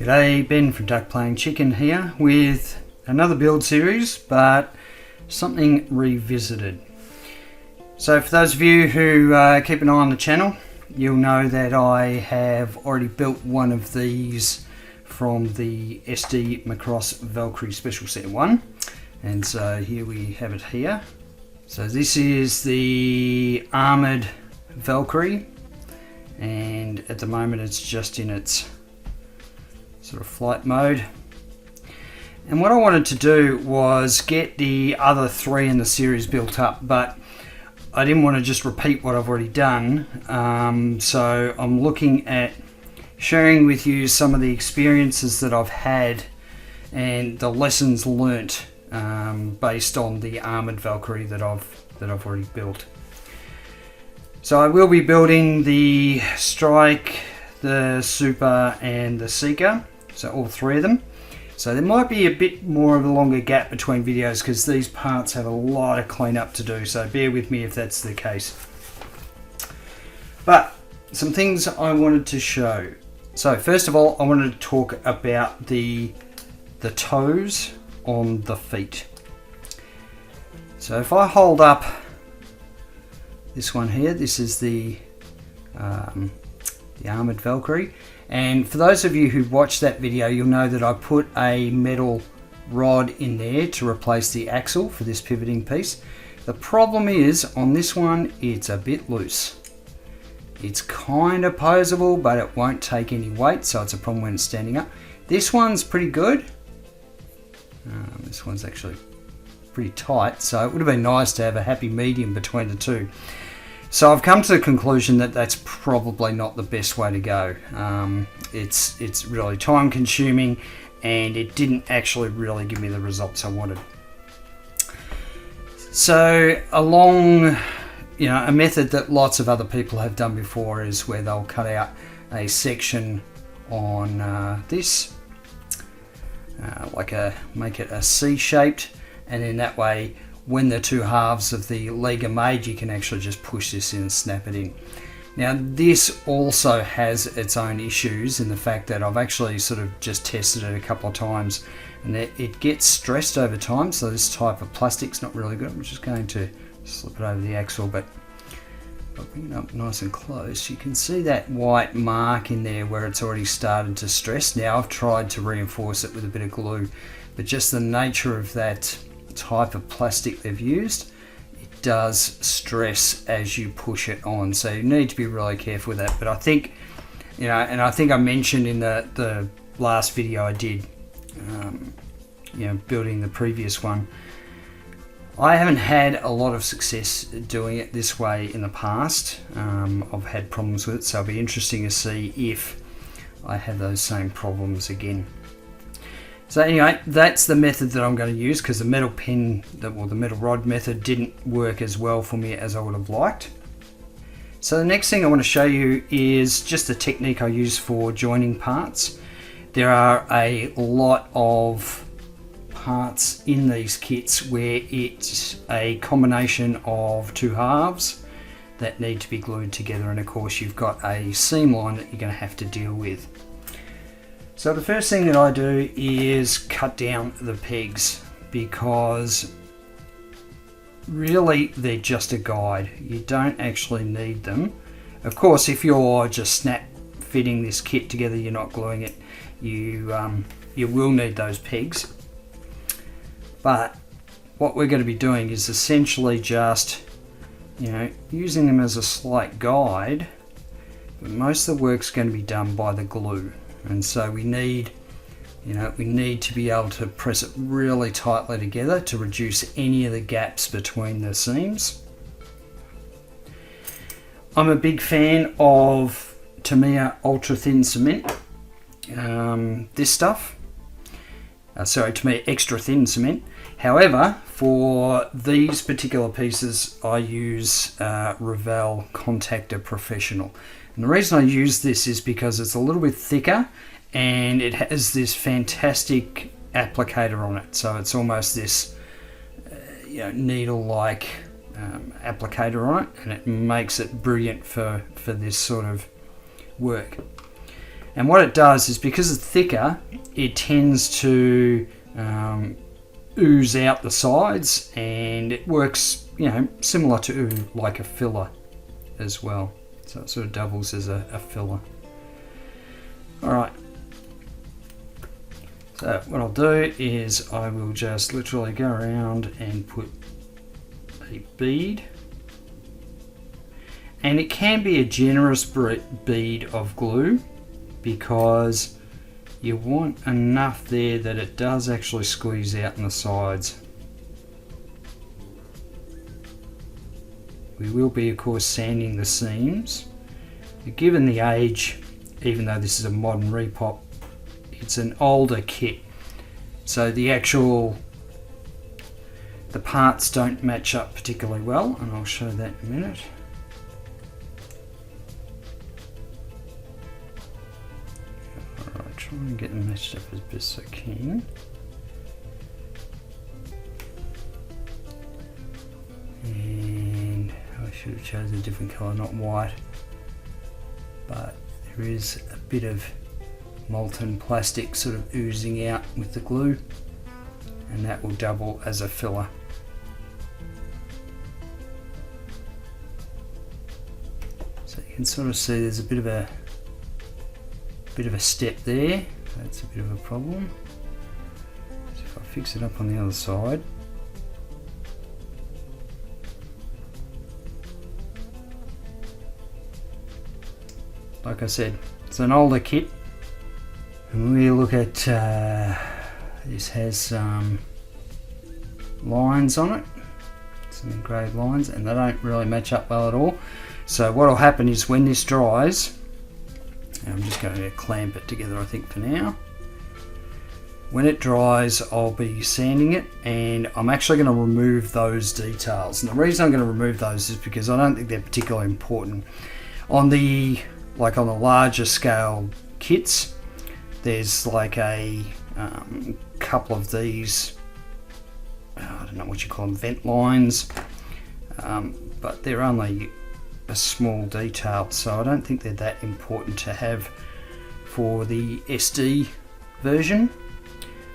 G'day, Ben from Duck Playing Chicken here with another build series, but something revisited. So for those of you who keep an eye on the channel, you'll know that I have already built one of these from the SD Macross Valkyrie Special Set 1. And so here we have it here. So this is the armoured Valkyrie, and at the moment it's just in its sort of flight mode. And what I wanted to do was get the other three in the series built up, but I didn't want to just repeat what I've already done. So I'm looking at sharing with you some of the experiences that I've had and the lessons learnt based on the armoured Valkyrie that I've already built. So I will be building the Strike, the Super and the Seeker, so all three of them. So there might be a bit more of a longer gap between videos because these parts have a lot of cleanup to do, so bear with me if that's the case. But some things I wanted to show. So first of all, I wanted to talk about the toes on the feet. So if I hold up this one here, this is the armoured Valkyrie, and for those of you who watched that video, you'll know that I put a metal rod in there to replace the axle for this pivoting piece. The problem is on this one, it's a bit loose. It's kind of poseable, but it won't take any weight, so it's a problem when it's standing up. This one's pretty good. This one's actually pretty tight, so it would have been nice to have a happy medium between the two. So I've come to the conclusion that that's probably not the best way to go. It's really time consuming, and it didn't actually really give me the results I wanted. So a method that lots of other people have done before is where they'll cut out a section on this, make it a C-shaped, and then that way when the two halves of the leg are made, you can actually just push this in and snap it in. Now this also has its own issues in the fact that I've actually sort of just tested it a couple of times, and it gets stressed over time, so this type of plastic's not really good. I'm just going to slip it over the axle, but I'll bring it up nice and close. You can see that white mark in there where it's already started to stress. Now I've tried to reinforce it with a bit of glue, but just the nature of that type of plastic they've used, it does stress as you push it on, so you need to be really careful with that. But I think, and I think I mentioned in the last video I did, building the previous one, I haven't had a lot of success doing it this way in the past. I've had problems with it, so it'll be interesting to see if I have those same problems again. So anyway, that's the method that I'm going to use, because the metal pin, the metal rod method didn't work as well for me as I would have liked. So the next thing I want to show you is just the technique I use for joining parts. There are a lot of parts in these kits where it's a combination of two halves that need to be glued together, and of course you've got a seam line that you're going to have to deal with. So the first thing that I do is cut down the pegs, because really they're just a guide. You don't actually need them. Of course, if you're just snap fitting this kit together, you're not gluing it, you will need those pegs. But what we're going to be doing is essentially just using them as a slight guide, but most of the work's going to be done by the glue. And so we need to be able to press it really tightly together to reduce any of the gaps between the seams. I'm a big fan of Tamiya ultra thin cement. This stuff, Tamiya extra thin cement. However, for these particular pieces, I use Revell Contactor Professional. And the reason I use this is because it's a little bit thicker and it has this fantastic applicator on it. So it's almost this needle-like applicator on it, and it makes it brilliant for this sort of work. And what it does is, because it's thicker, it tends to ooze out the sides, and it works, you know, similar to like a filler as well. So it sort of doubles as a filler. Alright, so what I'll do is I will just literally go around and put a bead, and it can be a generous bead of glue because you want enough there that it does actually squeeze out in the sides. We will be, of course, sanding the seams. But given the age, even though this is a modern repop, it's an older kit, so the parts don't match up particularly well, and I'll show that in a minute. Alright, try and get them matched up as best I can. And I should have chosen a different colour, not white, but there is a bit of molten plastic sort of oozing out with the glue, and that will double as a filler. So you can sort of see there's a bit of a step there. That's a bit of a problem. So if I fix it up on the other side, like I said, it's an older kit. And we look at, this has some lines on it, some engraved lines, and they don't really match up well at all. So what will happen is when this dries, and I'm just going to clamp it together I think for now. When it dries, I'll be sanding it, and I'm actually going to remove those details. And the reason I'm going to remove those is because I don't think they're particularly important. On the larger scale kits, there's like a couple of these, I don't know what you call them, vent lines, but they're only a small detail, so I don't think they're that important to have for the SD version.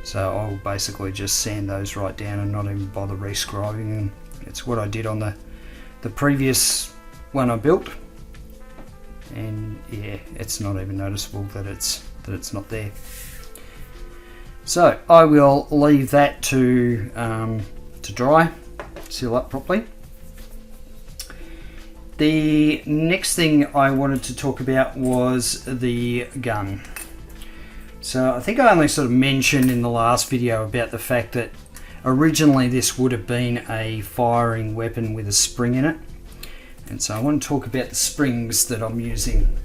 So I'll basically just sand those right down and not even bother rescribing them. It's what I did on the previous one I built, and yeah, it's not even noticeable that it's not there. So I will leave that to dry, seal up properly. The next thing I wanted to talk about was the gun. So I think I only sort of mentioned in the last video about the fact that originally this would have been a firing weapon with a spring in it. And so I want to talk about the springs that I'm using.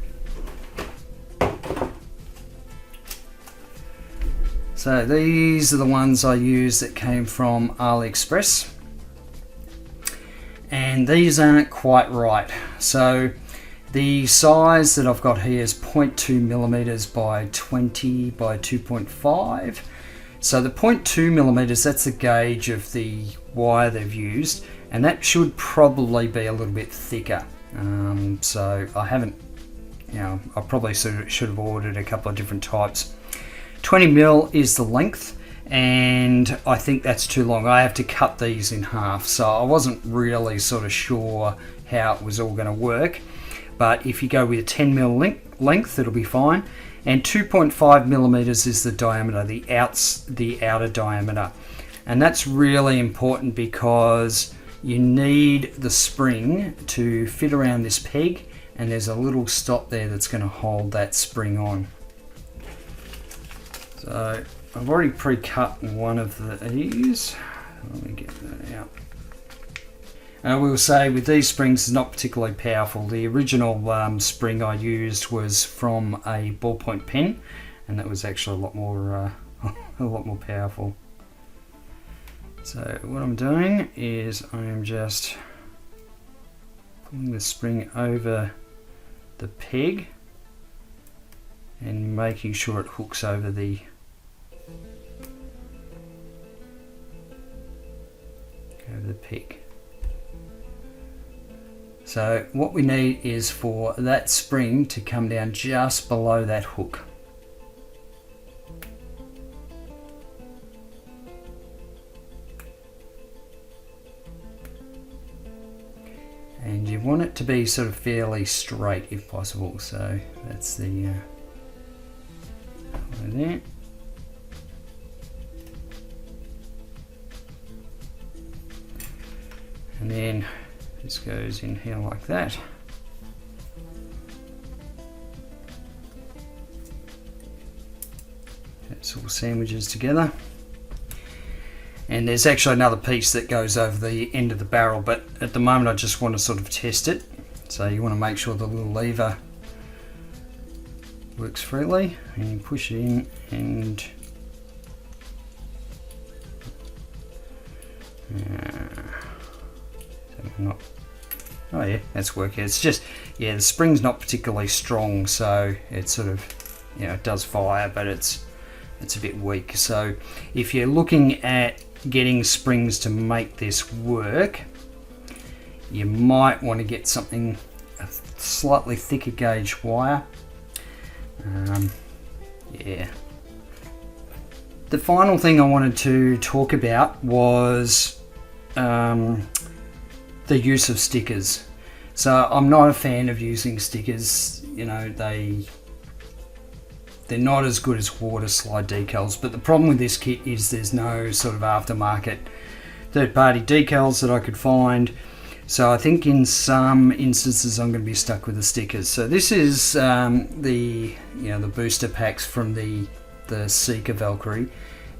So these are the ones I used that came from AliExpress, and these aren't quite right. So the size that I've got here is 0.2 millimeters by 20 by 2.5. So the 0.2 millimeters, that's the gauge of the wire they've used, and that should probably be a little bit thicker. So I haven't, I probably should have ordered a couple of different types. 20 mil is the length, and I think that's too long. I have to cut these in half, so I wasn't really sort of sure how it was all going to work. But if you go with a 10 mil length, it'll be fine. And 2.5 millimeters is the diameter, the outer diameter, and that's really important because you need the spring to fit around this peg, and there's a little stop there that's going to hold that spring on. So I've already pre-cut one of these. Let me get that out. And I will say with these springs, it's not particularly powerful. The original spring I used was from a ballpoint pen, and that was actually a lot more powerful. So what I'm doing is I am just pulling the spring over the peg and making sure it hooks over the peg. So what we need is for that spring to come down just below that hook. want it to be sort of fairly straight if possible. So that's the there. And then this goes in here like that. That's all sandwiches together. And there's actually another piece that goes over the end of the barrel, but at the moment I just want to sort of test it. So you want to make sure the little lever works freely, and you push it in and not, oh yeah, that's working. It's just, yeah, the spring's not particularly strong, so it sort of, you know, it does fire, but it's a bit weak. So if you're looking at getting springs to make this work, you might want to get something, a slightly thicker gauge wire. Yeah. The final thing I wanted to talk about was the use of stickers. So I'm not a fan of using stickers. You know, they're not as good as water slide decals, but the problem with this kit is there's no sort of aftermarket third-party decals that I could find. So I think in some instances I'm going to be stuck with the stickers. So this is the booster packs from the Seeker Valkyrie,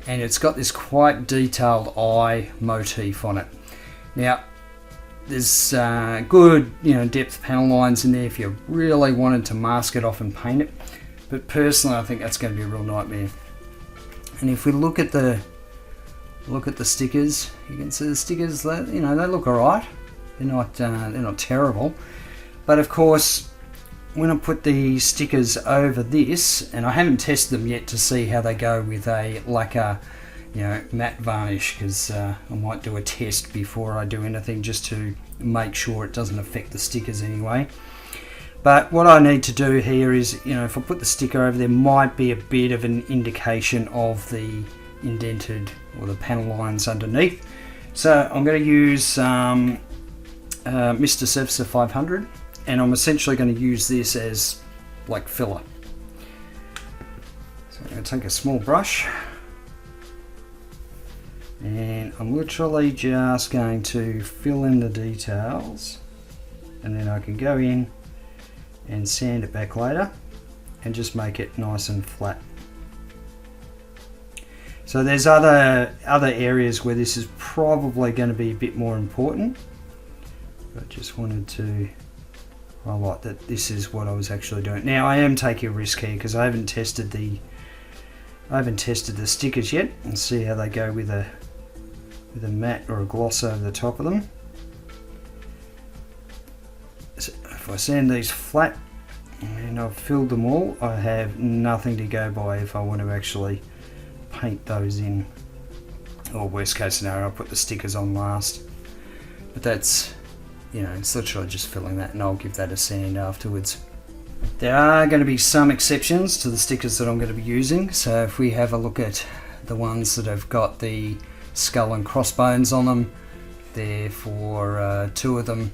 and it's got this quite detailed eye motif on it. Now there's good depth panel lines in there if you really wanted to mask it off and paint it, but personally I think that's going to be a real nightmare. And if we look at the stickers, you can see the stickers, they look alright. They're not terrible, but of course when I put the stickers over this, and I haven't tested them yet to see how they go with a lacquer matte varnish, because I might do a test before I do anything just to make sure it doesn't affect the stickers anyway. But what I need to do here is, if I put the sticker over, there might be a bit of an indication of the indented or the panel lines underneath. So I'm going to use Mr. Surfacer 500, and I'm essentially going to use this as like filler. So I'm going to take a small brush, and I'm literally just going to fill in the details, and then I can go in and sand it back later and just make it nice and flat. So there's other areas where this is probably going to be a bit more important. I just wanted to highlight that this is what I was actually doing. Now I am taking a risk here because I haven't tested the stickers yet, and see how they go with a matte or a gloss over the top of them. So if I sand these flat and I've filled them all, I have nothing to go by if I want to actually paint those in, or worst case scenario I'll put the stickers on last. But that's, it's literally just filling that, and I'll give that a sand afterwards. There are going to be some exceptions to the stickers that I'm going to be using. So if we have a look at the ones that have got the skull and crossbones on them, there for two of them.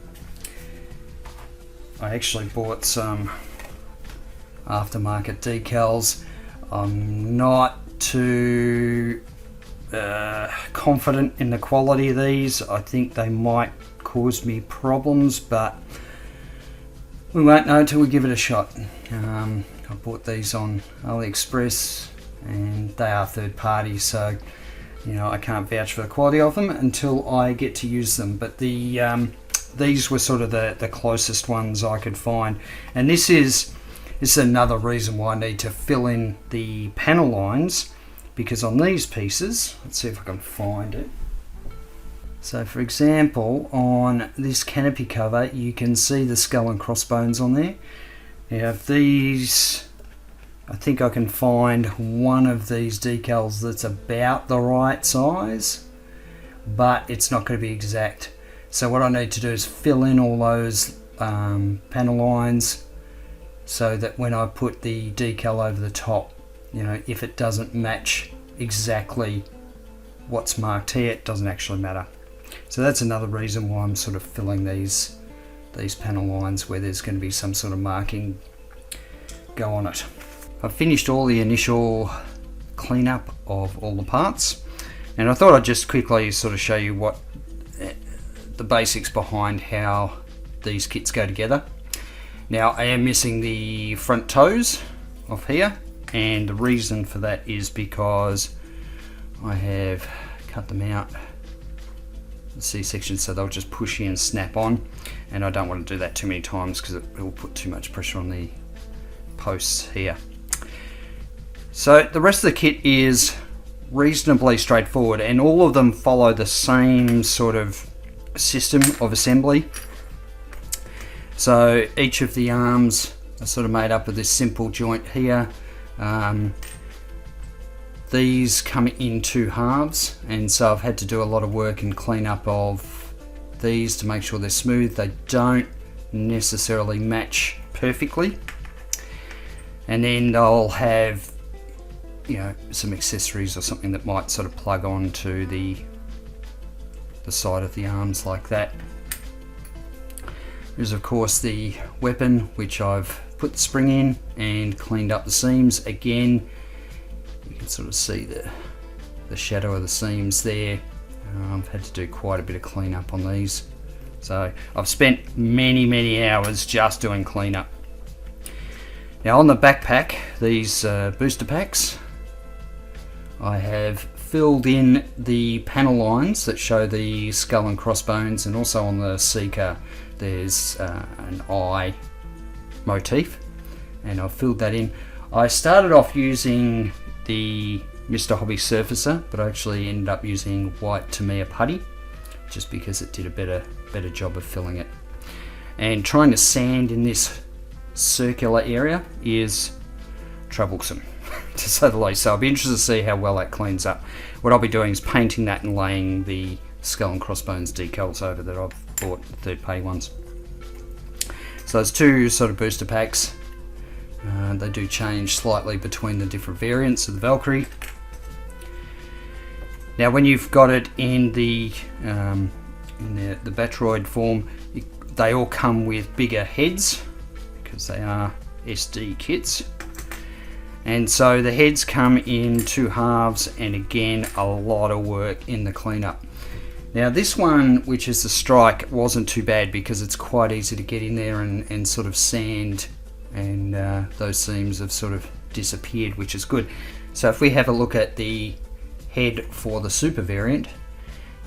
I actually bought some aftermarket decals. I'm not too confident in the quality of these. I think they might cause me problems, but we won't know until we give it a shot. I bought these on AliExpress, and they are third party, so I can't vouch for the quality of them until I get to use them. But these were sort of the closest ones I could find, and this is another reason why I need to fill in the panel lines, because on these pieces, let's see if I can find it. So for example, on this canopy cover, you can see the skull and crossbones on there. Now these, I think I can find one of these decals that's about the right size, but it's not going to be exact. So what I need to do is fill in all those panel lines, so that when I put the decal over the top, if it doesn't match exactly what's marked here, it doesn't actually matter. So that's another reason why I'm sort of filling these these panel lines where there's going to be some sort of marking go on it. I've finished all the initial cleanup of all the parts, and I thought I'd just quickly sort of show you what the basics behind how these kits go together. Now, I am missing the front toes off here, and the reason for that is because I have cut them out the C-section, so they'll just push in and snap on, and I don't want to do that too many times because it will put too much pressure on the posts here. So the rest of the kit is reasonably straightforward, and all of them follow the same sort of system of assembly. So each of the arms are sort of made up of this simple joint here. These come in two halves, and so I've had to do a lot of work and clean up of these to make sure they're smooth. They don't necessarily match perfectly, and then they'll have, you know, some accessories or something that might sort of plug on to the side of the arms like that. There's of course the weapon, which I've put the spring in and cleaned up the seams. Again, you can sort of see the shadow of the seams there. I've had to do quite a bit of cleanup on these, so I've spent many hours just doing cleanup. Now on the backpack, these booster packs, I have filled in the panel lines that show the skull and crossbones, and also on the Seeker there's an eye motif, and I've filled that in. I started off using the Mr. Hobby Surfacer, but I actually ended up using white Tamiya putty just because it did a better job of filling it. And trying to sand in this circular area is troublesome to say the least, so I'll be interested to see how well that cleans up. What I'll be doing is painting that and laying the skull and crossbones decals over that I've bought, third-party ones. So there's two sort of booster packs. They do change slightly between the different variants of the Valkyrie. Now when you've got it in the Batroid form, they all come with bigger heads because they are SD kits. And so the heads come in two halves, and again a lot of work in the cleanup. Now this one, which is the Strike, wasn't too bad because it's quite easy to get in there and sort of sand, and those seams have sort of disappeared, which is good. So if we have a look at the head for the Super variant,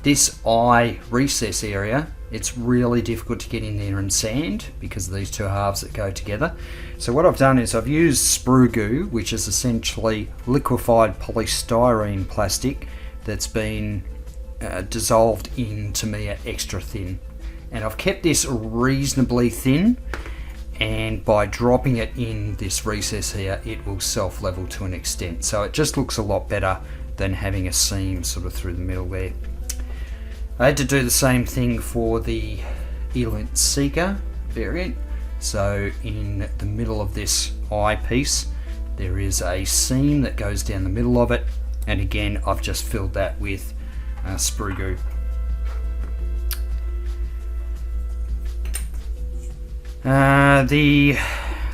this eye recess area, it's really difficult to get in there and sand because of these two halves that go together. So what I've done is I've used sprue goo, which is essentially liquefied polystyrene plastic that's been dissolved in Tamiya extra thin, and I've kept this reasonably thin, and by dropping it in this recess here, it will self-level to an extent, so it just looks a lot better than having a seam sort of through the middle there. I had to do the same thing for the Elint Seeker variant. So in the middle of this eye piece, there is a seam that goes down the middle of it, and again I've just filled that with sprue goo.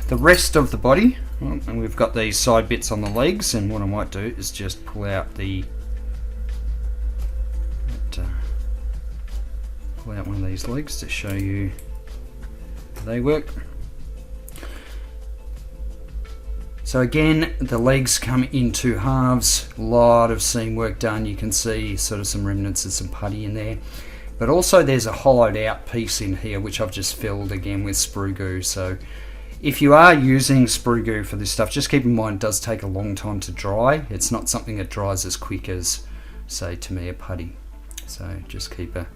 The rest of the body, and we've got these side bits on the legs, and what I might do is just pull out one of these legs to show you how they work. So again, the legs come in two halves, a lot of seam work done. You can see sort of some remnants of some putty in there, but also there's a hollowed out piece in here which I've just filled again with sprue goo. So if you are using sprue goo for this stuff, just keep in mind it does take a long time to dry. It's not something that dries as quick as, say, Tamiya putty. So just keep that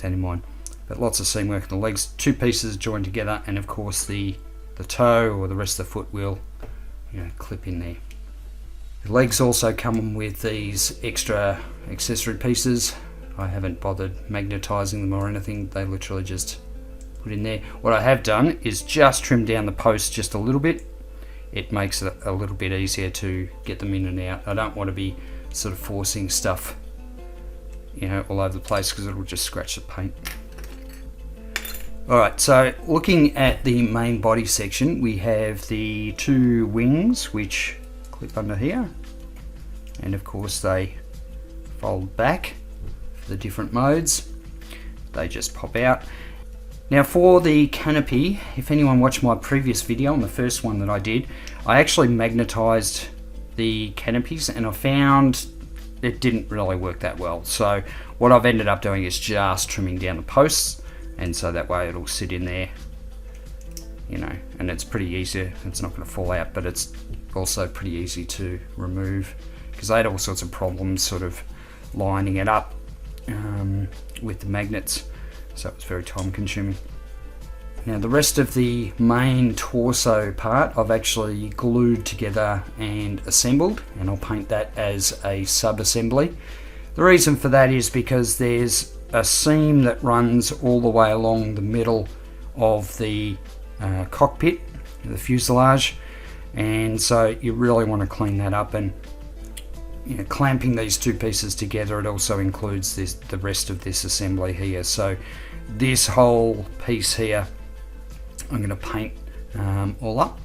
in mind. But lots of seam work in the legs, two pieces joined together, and of course the toe or the rest of the foot will, you know, clip in there. The legs also come with these extra accessory pieces. I haven't bothered magnetizing them or anything, they literally just put in there. What I have done is just trim down the post just a little bit. It makes it a little bit easier to get them in and out. I don't want to be sort of forcing stuff, you know, all over the place because it'll just scratch the paint. Alright, so looking at the main body section, we have the two wings which clip under here, and of course they fold back for the different modes. They just pop out. Now for the canopy, if anyone watched my previous video on the first one that I did, I actually magnetized the canopies and I found it didn't really work that well. So what I've ended up doing is just trimming down the posts, and so that way it'll sit in there, you know, and it's pretty easy. It's not going to fall out, but it's also pretty easy to remove, because I had all sorts of problems sort of lining it up with the magnets, so it was very time consuming. Now the rest of the main torso part I've actually glued together and assembled, and I'll paint that as a sub-assembly. The reason for that is because there's a seam that runs all the way along the middle of the cockpit, the fuselage, and so you really want to clean that up. And you know, clamping these two pieces together, it also includes the rest of this assembly here. So this whole piece here I'm going to paint all up,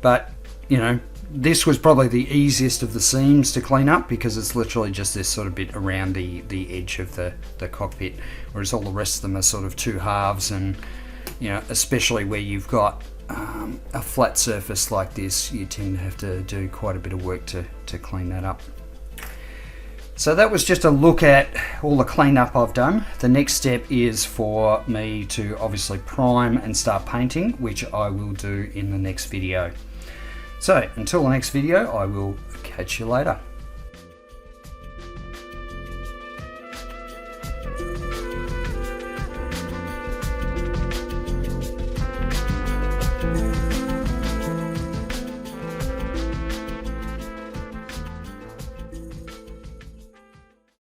but you know, this was probably the easiest of the seams to clean up, because it's literally just this sort of bit around the edge of the cockpit, whereas all the rest of them are sort of two halves. And you know, especially where you've got a flat surface like this, you tend to have to do quite a bit of work to clean that up. So that was just a look at all the cleanup I've done. The next step is for me to obviously prime and start painting, which I will do in the next video. So until the next video, I will catch you later.